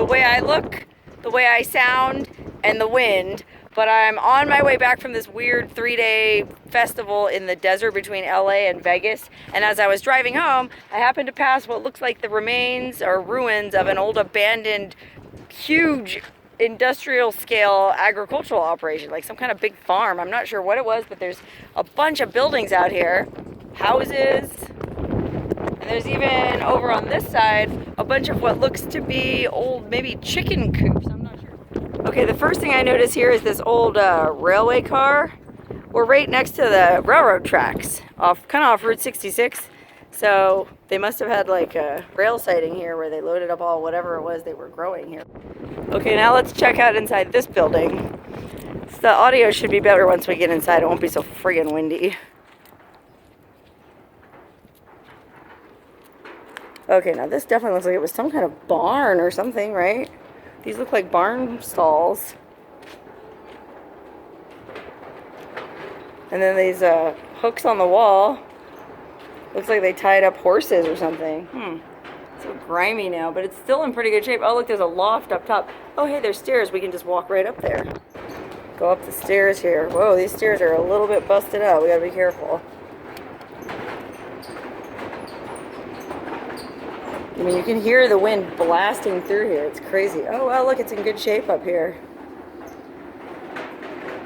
the way I look, the way I sound, and the wind. But I'm on my way back from this weird 3-day festival in the desert between LA and Vegas. And as I was driving home, I happened to pass what looks like the remains or ruins of an old abandoned, huge industrial scale agricultural operation, like some kind of big farm. I'm not sure what it was, but there's a bunch of buildings out here, houses. And there's even over on this side, a bunch of what looks to be old, maybe chicken coops. I'm not sure. Okay, the first thing I notice here is this old railway car. We're right next to the railroad tracks, kind of off Route 66. So they must have had like a rail siding here where they loaded up all whatever it was they were growing here. Okay, now let's check out inside this building. So the audio should be better once we get inside. It won't be so friggin' windy. Okay, now this definitely looks like it was some kind of barn or something, right? These look like barn stalls. And then these hooks on the wall. Looks like they tied up horses or something. It's so grimy now, but it's still in pretty good shape. Oh, look, there's a loft up top. Oh, hey, there's stairs. We can just walk right up there. Go up the stairs here. Whoa, these stairs are a little bit busted up. We gotta be careful. I mean, you can hear the wind blasting through here. It's crazy. Oh, well, look, it's in good shape up here.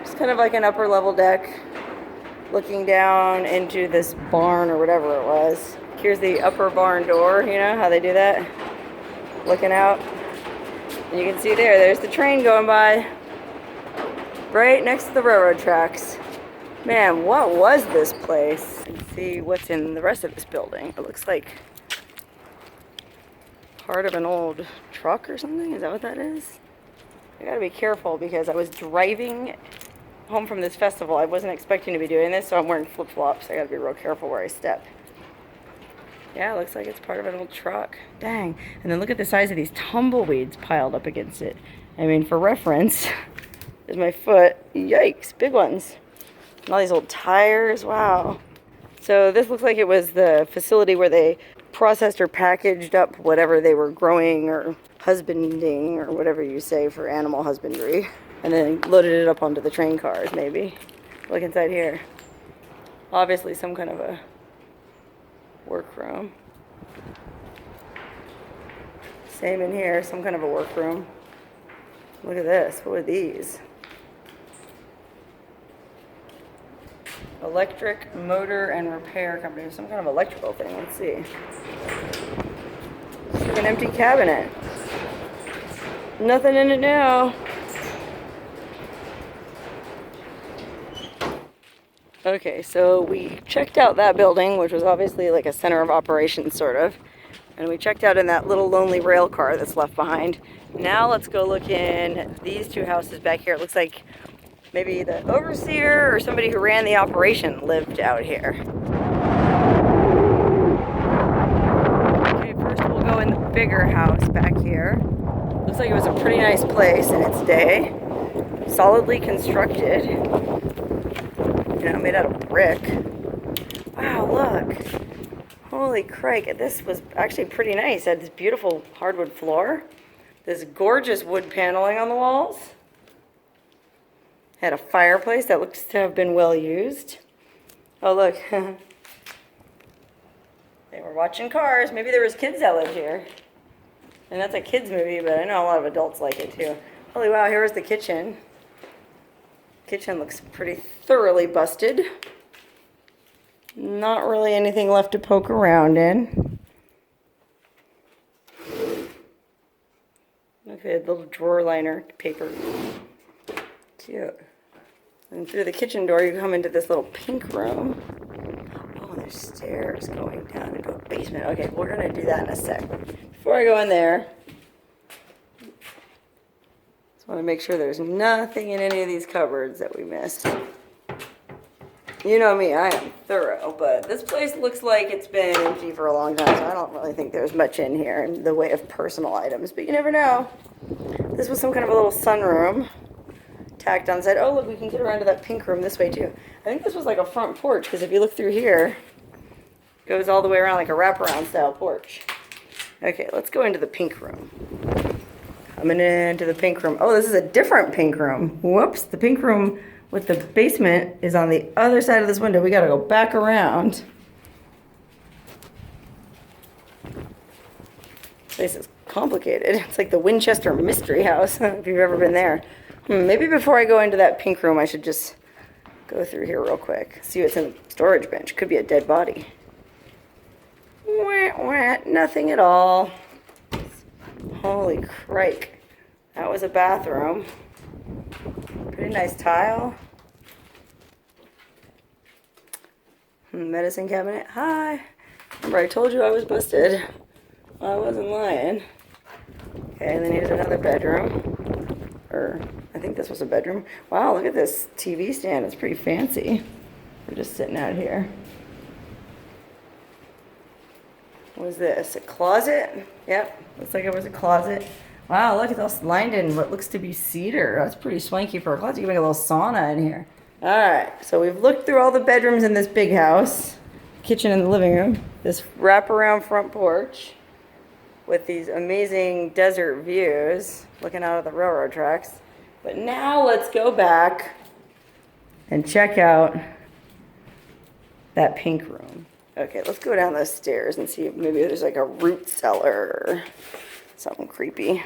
It's kind of like an upper level deck looking down into this barn or whatever it was. Here's the upper barn door, you know how they do that? Looking out. And you can see there's the train going by. Right next to the railroad tracks. Man, what was this place? Let's see what's in the rest of this building. It looks like part of an old truck or something. Is that what that is? I gotta be careful because I was driving home from this festival. I wasn't expecting to be doing this, so I'm wearing flip-flops. I gotta be real careful where I step. Yeah, it looks like it's part of an old truck. Dang. And then look at the size of these tumbleweeds piled up against it. I mean, for reference, there's my foot. Yikes, big ones. And all these old tires. Wow. So this looks like it was the facility where they processed or packaged up whatever they were growing or husbanding or whatever you say for animal husbandry, and then loaded it up onto the train cars, maybe. Look inside here. Obviously some kind of a workroom. Same in here, some kind of a workroom. Look at this. What are these? Electric Motor and Repair Company. Some kind of electrical thing. Let's see. It's like an empty cabinet. Nothing in it now. Okay, so we checked out that building, which was obviously like a center of operations, sort of. And we checked out in that little lonely rail car that's left behind. Now let's go look in these two houses back here. It looks like maybe the overseer or somebody who ran the operation lived out here. Okay, first we'll go in the bigger house back here. Looks like it was a pretty nice place in its day. Solidly constructed. You know, made out of brick. Wow, look. Holy crike, this was actually pretty nice. It had this beautiful hardwood floor. This gorgeous wood paneling on the walls. Had a fireplace that looks to have been well used. Oh, look. They were watching cars. Maybe there was kids that lived here. And that's a kids movie, but I know a lot of adults like it too. Holy wow, here's the kitchen. Kitchen looks pretty thoroughly busted. Not really anything left to poke around in. Look, they had little drawer liner paper. Cute. And through the kitchen door, you come into this little pink room. Oh, and there's stairs going down into a basement. Okay, we're gonna do that in a sec. Before I go in there, just want to make sure there's nothing in any of these cupboards that we missed. You know me, I am thorough, but this place looks like it's been empty for a long time, so I don't really think there's much in here in the way of personal items, but you never know. This was some kind of a little sunroom tacked on the side. Oh, look, we can get around to that pink room this way, too. I think this was like a front porch, because if you look through here, it goes all the way around like a wraparound style porch. Okay, let's go into the pink room. Coming into the pink room. Oh, this is a different pink room. Whoops, the pink room with the basement is on the other side of this window. We gotta go back around. This place is complicated. It's like the Winchester Mystery House, if you've ever been there. Maybe before I go into that pink room, I should just go through here real quick. See what's in the storage bench. Could be a dead body. Wah, wah, nothing at all. Holy crike. That was a bathroom. Pretty nice tile. Medicine cabinet. Hi. Remember I told you I was busted. Well, I wasn't lying. Okay, and then here's another bedroom. Or, I think this was a bedroom. Wow, look at this TV stand. It's pretty fancy. We're just sitting out here. What was this? A closet? Yep, looks like it was a closet. Wow, look, it's all lined in what looks to be cedar. That's pretty swanky for a closet. You can make a little sauna in here. All right, so we've looked through all the bedrooms in this big house. Kitchen and the living room. This wraparound front porch with these amazing desert views looking out of the railroad tracks. But now let's go back and check out that pink room. Okay, let's go down those stairs and see if maybe there's like a root cellar or something creepy.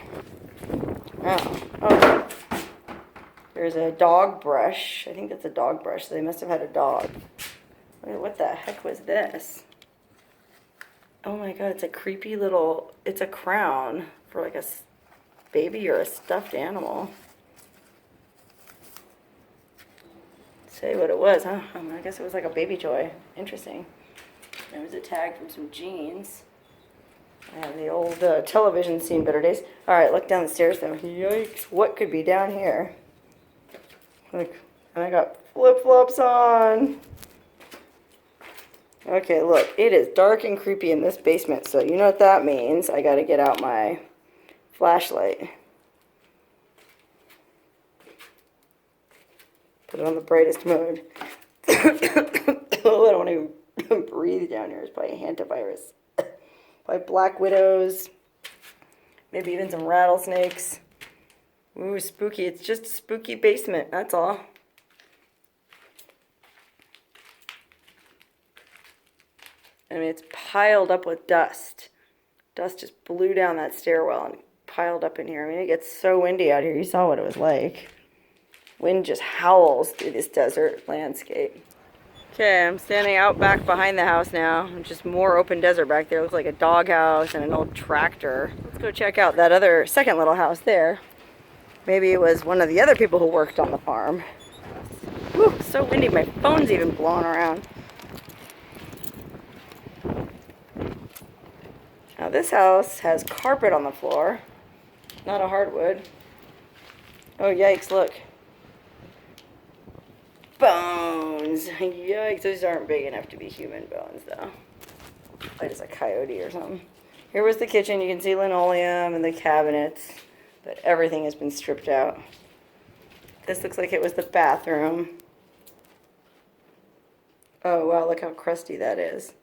Oh, okay. There's a dog brush. I think that's a dog brush. So they must have had a dog. What the heck was this? Oh my god, it's a creepy little, it's a crown for like a baby or a stuffed animal. Say what it was, huh? I guess it was like a baby toy. Interesting. There was a tag from some jeans. And the old television scene, Better Days. Alright, look down the stairs though. Yikes, what could be down here? Look, and I got flip-flops on. Okay, look, it is dark and creepy in this basement, so you know what that means. I gotta get out my flashlight. Put it on the brightest mode. Oh, I don't want to even breathe down here. It's probably hantavirus. Probably black widows. Maybe even some rattlesnakes. Ooh, spooky. It's just a spooky basement, that's all. I mean, it's piled up with dust. Dust just blew down that stairwell and piled up in here. I mean, it gets so windy out here. You saw what it was like. Wind just howls through this desert landscape. Okay, I'm standing out back behind the house now. Just more open desert back there. It looks like a doghouse and an old tractor. Let's go check out that other second little house there. Maybe it was one of the other people who worked on the farm. Whew, so windy. My phone's even blowing around. Now this house has carpet on the floor, not a hardwood. Oh yikes, look. Bones! Yikes, those aren't big enough to be human bones though. Like it's a coyote or something. Here was the kitchen, you can see linoleum and the cabinets, but everything has been stripped out. This looks like it was the bathroom. Oh wow, look how crusty that is.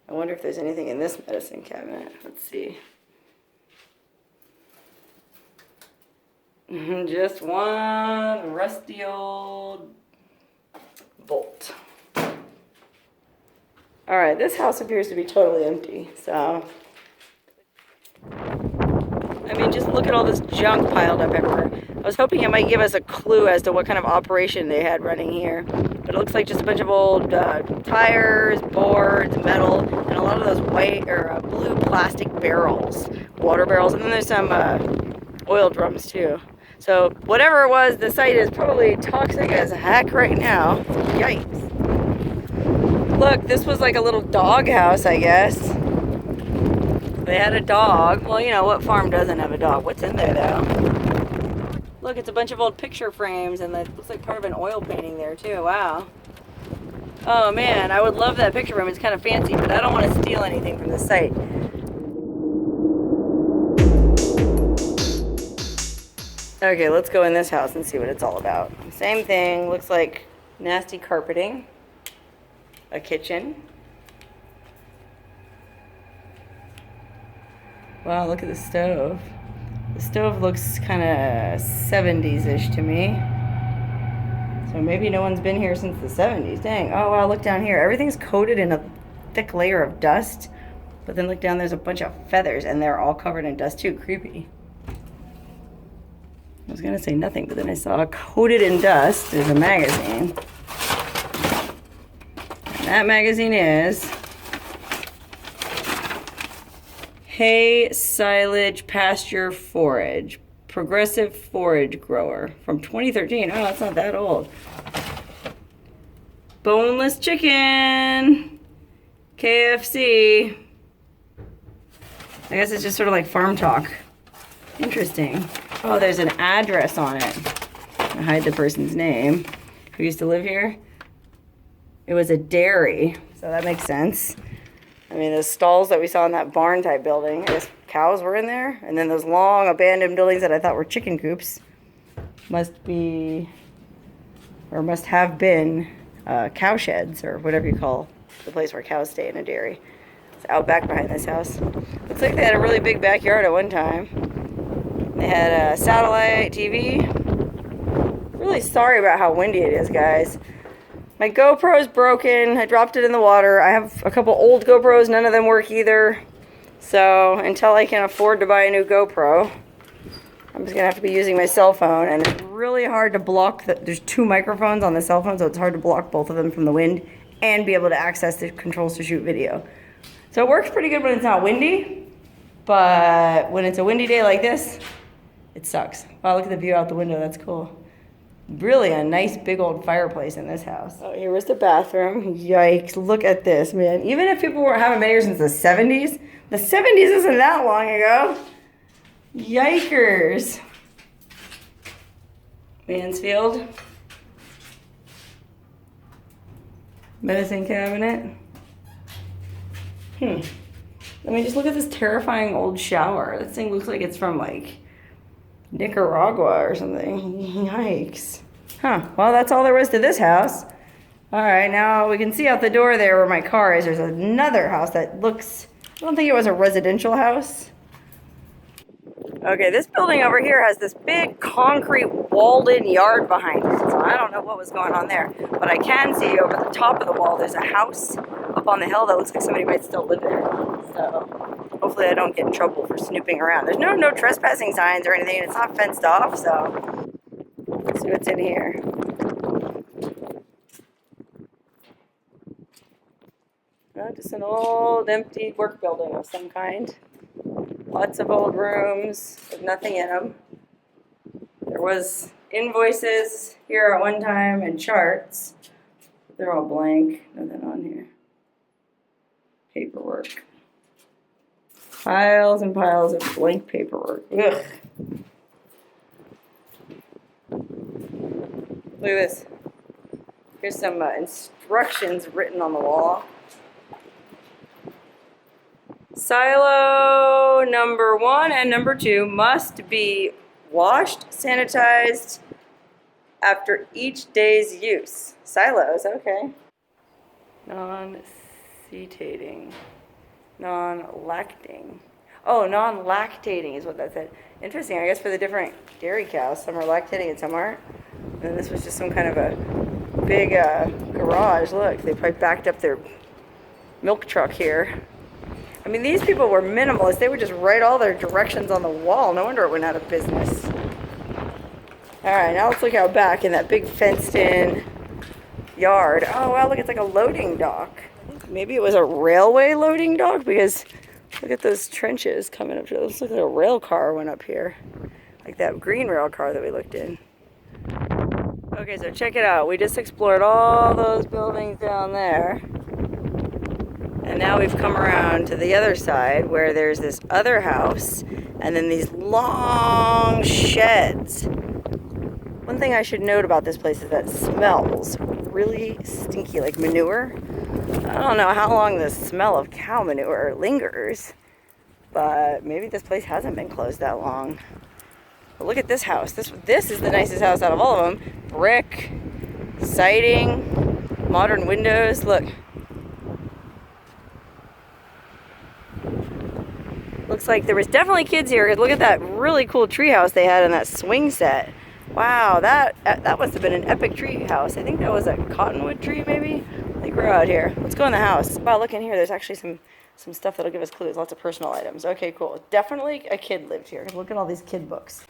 I wonder if there's anything in this medicine cabinet. Let's see. Just one rusty old bolt. Alright, this house appears to be totally empty, so. I mean, just look at all this junk piled up everywhere. I was hoping it might give us a clue as to what kind of operation they had running here. But it looks like just a bunch of old tires, boards, metal, and a lot of those white or blue plastic barrels, water barrels, and then there's some oil drums too. So whatever it was, the site is probably toxic as heck right now. Yikes. Look, this was like a little dog house, I guess. They had a dog. Well, you know, what farm doesn't have a dog? What's in there though? Look, it's a bunch of old picture frames, and that looks like part of an oil painting there, too. Wow. Oh, man, I would love that picture room. It's kind of fancy, but I don't want to steal anything from the site. Okay, let's go in this house and see what it's all about. Same thing. Looks like nasty carpeting. A kitchen. Wow, look at the stove. The stove looks kind of 70s-ish to me. So maybe no one's been here since the 70s. Dang. Oh, wow, look down here. Everything's coated in a thick layer of dust. But then look down, there's a bunch of feathers, and they're all covered in dust too. Creepy. I was gonna say nothing, but then I saw coated in dust. There's a magazine. And that magazine is Hay, Silage, Pasture, Forage. Progressive Forage Grower from 2013. Oh, that's not that old. Boneless chicken. KFC. I guess it's just sort of like farm talk. Interesting. Oh, there's an address on it. I hide the person's name who used to live here. It was a dairy, so that makes sense. I mean, those stalls that we saw in that barn type building, I guess cows were in there. And then those long abandoned buildings that I thought were chicken coops must be, or must have been, cow sheds, or whatever you call the place where cows stay in a dairy. It's out back behind this house. Looks like they had a really big backyard at one time. They had a satellite TV. Really sorry about how windy it is, guys. My GoPro's broken. I dropped it in the water. I have a couple old GoPros. None of them work either. So until I can afford to buy a new GoPro, I'm just going to have to be using my cell phone. And it's really hard to block there's two microphones on the cell phone, so it's hard to block both of them from the wind and be able to access the controls to shoot video. So it works pretty good when it's not windy, but when it's a windy day like this, it sucks. Wow, look at the view out the window. That's cool. Really a nice big old fireplace in this house. Oh, here was the bathroom. Yikes, look at this, man. Even if people haven't been here since the 70s isn't that long ago. Yikers. Mansfield. Medicine cabinet. Let me just look at this terrifying old shower. This thing looks like it's from like Nicaragua or something. Yikes. Huh. Well, that's all there was to this house. All right, now we can see out the door there where my car is. There's another house that looks, I don't think it was a residential house. Okay, this building over here has this big concrete walled-in yard behind it. So I don't know what was going on there. But I can see over the top of the wall, there's a house up on the hill that looks like somebody might still live there. So hopefully I don't get in trouble for snooping around. There's no trespassing signs or anything. It's not fenced off, so let's see what's in here. Oh, just an old empty work building of some kind. Lots of old rooms with nothing in them. There was invoices here at one time and charts. They're all blank. Nothing on here. Paperwork. Piles and piles of blank paperwork. Ugh. Look at this. Here's some instructions written on the wall. Silo number 1 and number 2 must be washed, sanitized after each day's use. Silos, okay. Non-cetating. Non-lacting. Oh, non-lactating is what that said. Interesting, I guess for the different dairy cows, some are lactating and some aren't. And this was just some kind of a big garage. Look, they probably backed up their milk truck here. I mean, these people were minimalist. They would just write all their directions on the wall. No wonder it went out of business. All right, now let's look out back in that big fenced-in yard. Oh, wow, look, it's like a loading dock. Maybe it was a railway loading dock because look at those trenches coming up to it. Looks like a rail car went up here. Like that green rail car that we looked in. Okay, so check it out. We just explored all those buildings down there. And now we've come around to the other side where there's this other house and then these long sheds. One thing I should note about this place is that it smells really stinky, like manure. I don't know how long the smell of cow manure lingers, but maybe this place hasn't been closed that long. But look at this house. This is the nicest house out of all of them. Brick, siding, modern windows. Look Looks like there was definitely kids here. Look at that really cool treehouse they had in that swing set. Wow, that must have been an epic treehouse. I think that was a cottonwood tree, maybe. They grew out here. Let's go in the house. Wow, look in here. There's actually some stuff that'll give us clues. Lots of personal items. Okay, cool. Definitely a kid lived here. Look at all these kid books.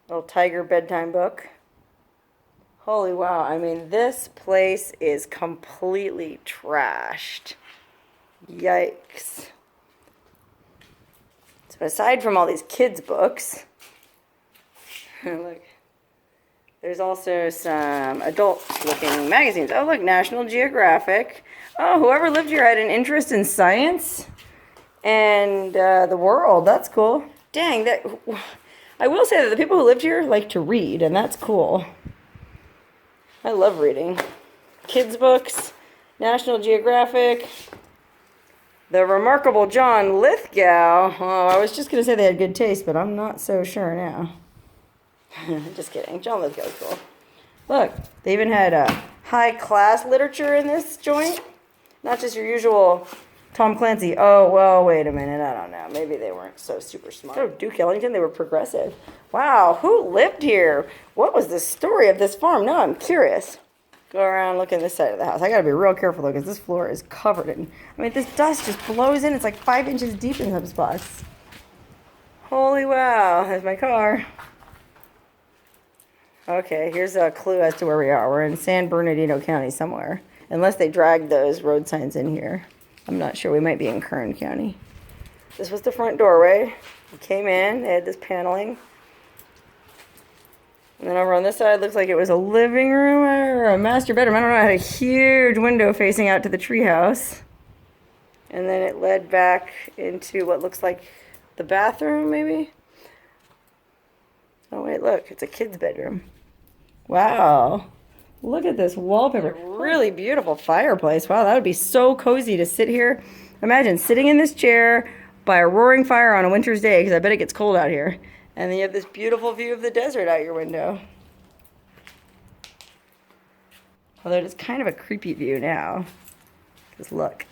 Little tiger bedtime book. Holy wow. I mean, this place is completely trashed. Yikes. So aside from all these kids' books, look, there's also some adult-looking magazines. Oh, look, National Geographic. Oh, whoever lived here had an interest in science and the world. That's cool. Dang, I will say that the people who lived here like to read, and that's cool. I love reading. Kids' books, National Geographic. The remarkable John Lithgow. Oh, I was just going to say they had good taste, but I'm not so sure now. Just kidding. John Lithgow's cool. Look, they even had high-class literature in this joint. Not just your usual Tom Clancy. Oh, well, wait a minute. I don't know. Maybe they weren't so super smart. Oh, Duke Ellington, they were progressive. Wow, who lived here? What was the story of this farm? Now I'm curious. Go around, look at this side of the house. I gotta be real careful though, because this floor is covered in, I mean, this dust just blows in. It's like 5 inches deep in some spots. Holy wow, there's my car. Okay, here's a clue as to where we are. We're in San Bernardino County somewhere. Unless they dragged those road signs in here. I'm not sure. We might be in Kern County. This was the front doorway. We came in, they had this paneling. And then over on this side, looks like it was a living room or a master bedroom. I don't know. It had a huge window facing out to the treehouse. And then it led back into what looks like the bathroom, maybe? Oh, wait, look. It's a kid's bedroom. Wow. Look at this wallpaper. Really beautiful fireplace. Wow, that would be so cozy to sit here. Imagine sitting in this chair by a roaring fire on a winter's day, because I bet it gets cold out here. And then you have this beautiful view of the desert out your window. Although it's kind of a creepy view now. Because look.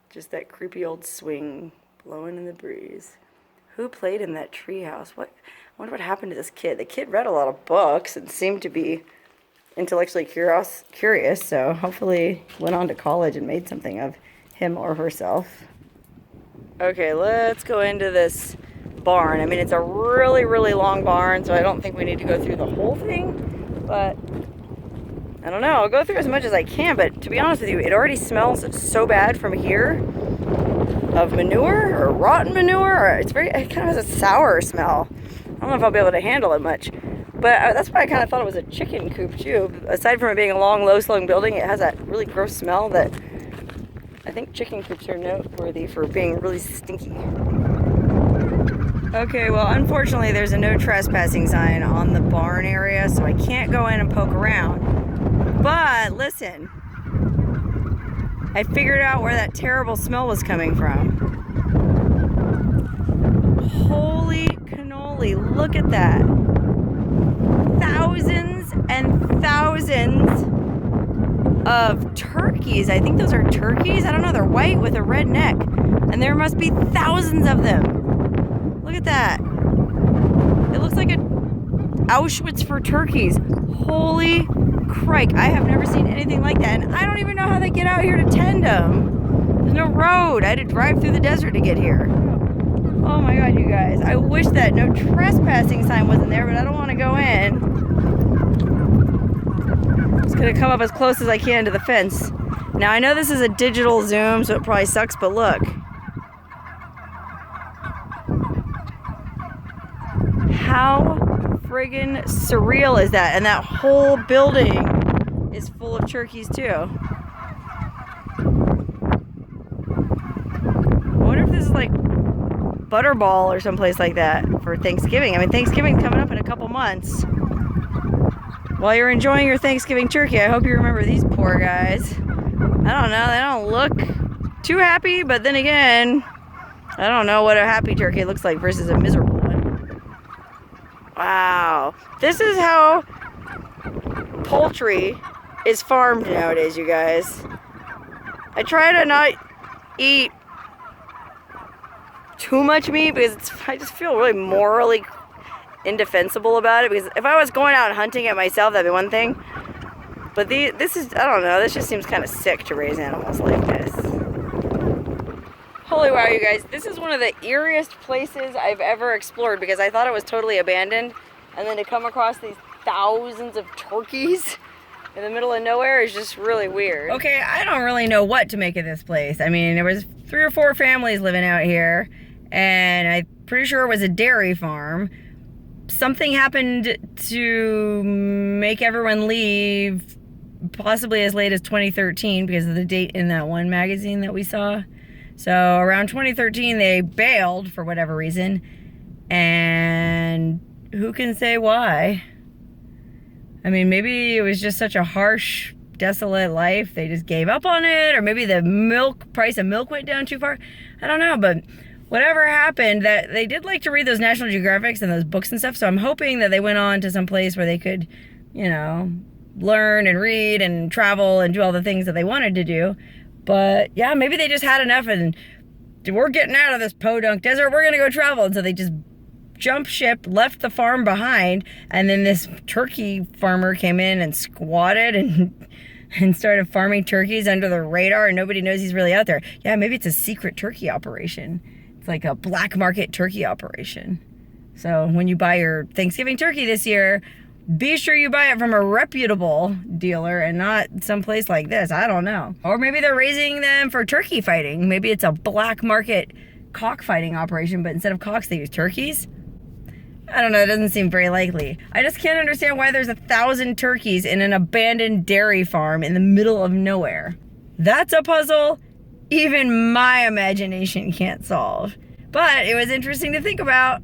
Just that creepy old swing blowing in the breeze. Who played in that treehouse? I wonder what happened to this kid. The kid read a lot of books and seemed to be intellectually curious, so hopefully went on to college and made something of him or herself. Okay, let's go into this barn. I mean, it's a really, really long barn, so I don't think we need to go through the whole thing, but I don't know. I'll go through as much as I can, but to be honest with you, it already smells so bad from here of manure or rotten manure. Or it kind of has a sour smell. I don't know if I'll be able to handle it much. But that's why I kind of thought it was a chicken coop, too. Aside from it being a long, low-slung building, it has that really gross smell that I think chicken coops are noteworthy for being really stinky. Okay, well, unfortunately, there's a no trespassing sign on the barn area, so I can't go in and poke around. But listen, I figured out where that terrible smell was coming from. Holy cannoli, look at that. Thousands and thousands of turkeys. I think those are turkeys. I don't know. They're white with a red neck. And there must be thousands of them. Look at that. It looks like an Auschwitz for turkeys. Holy crike. I have never seen anything like that. And I don't even know how they get out here to tend them. There's no road. I had to drive through the desert to get here. Oh my god, you guys. I wish that no trespassing sign wasn't there, but I don't want to go in. I'm just going to come up as close as I can to the fence. Now, I know this is a digital zoom, so it probably sucks, but look. How friggin' surreal is that? And that whole building is full of turkeys, too. I wonder if this is like Butterball or someplace like that for Thanksgiving. I mean, Thanksgiving's coming up in a couple months. While you're enjoying your Thanksgiving turkey, I hope you remember these poor guys. I don't know, they don't look too happy, but then again, I don't know what a happy turkey looks like versus a miserable one. Wow. This is how poultry is farmed nowadays, you guys. I try to not eat too much meat because I just feel really morally indefensible about it. Because if I was going out and hunting it myself, that'd be one thing. But this is, I don't know, this just seems kind of sick to raise animals like this. Holy wow, you guys, this is one of the eeriest places I've ever explored because I thought it was totally abandoned. And then to come across these thousands of turkeys in the middle of nowhere is just really weird. Okay, I don't really know what to make of this place. I mean, there was 3 or 4 families living out here, and I'm pretty sure it was a dairy farm. Something happened to make everyone leave, possibly as late as 2013 because of the date in that one magazine that we saw. So around 2013, they bailed for whatever reason, and who can say why? I mean, maybe it was just such a harsh, desolate life. They just gave up on it, or maybe the price of milk went down too far. I don't know, but whatever happened, that they did like to read those National Geographics and those books and stuff. So I'm hoping that they went on to some place where they could, you know, learn and read and travel and do all the things that they wanted to do. But yeah, maybe they just had enough and we're getting out of this podunk desert. We're gonna go travel, and so they just jumped ship, left the farm behind, and then this turkey farmer came in and squatted and started farming turkeys under the radar, and nobody knows he's really out there. Yeah, maybe it's a secret turkey operation. It's like a black market turkey operation. So when you buy your Thanksgiving turkey this year, be sure you buy it from a reputable dealer and not someplace like this. I don't know. Or maybe they're raising them for turkey fighting. Maybe it's a black market cockfighting operation, but instead of cocks, they use turkeys. I don't know, it doesn't seem very likely. I just can't understand why there's 1,000 turkeys in an abandoned dairy farm in the middle of nowhere. That's a puzzle even my imagination can't solve. But it was interesting to think about.